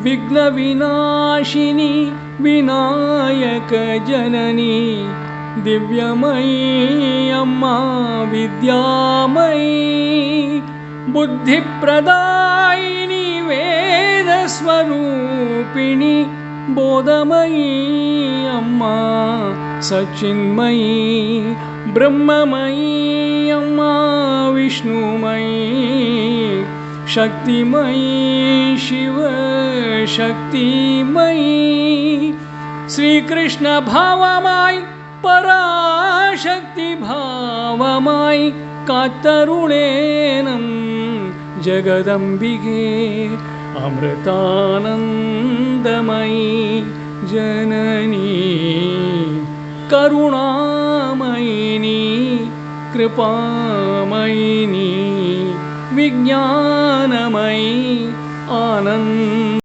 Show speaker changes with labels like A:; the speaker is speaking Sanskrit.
A: विघ्नविनाशिनी विनायक जननी दिव्यमयी अम्मा विद्यामयी बुद्धिप्रदायिनी वेदस्वरूपिणी बोधमयी अम्मा सच्चिन्मयी ब्रह्ममयी अम्मा विष्णुमयी शक्तिमयी शिव शक्तिमयी श्रीकृष्ण भावमाय पराशक्ति भावमाय कातरुणेनं जगदम्बिके अमृतानन्दमयी जननी करुणामयिनी कृपामयिनी विज्ञानमयी आनन्द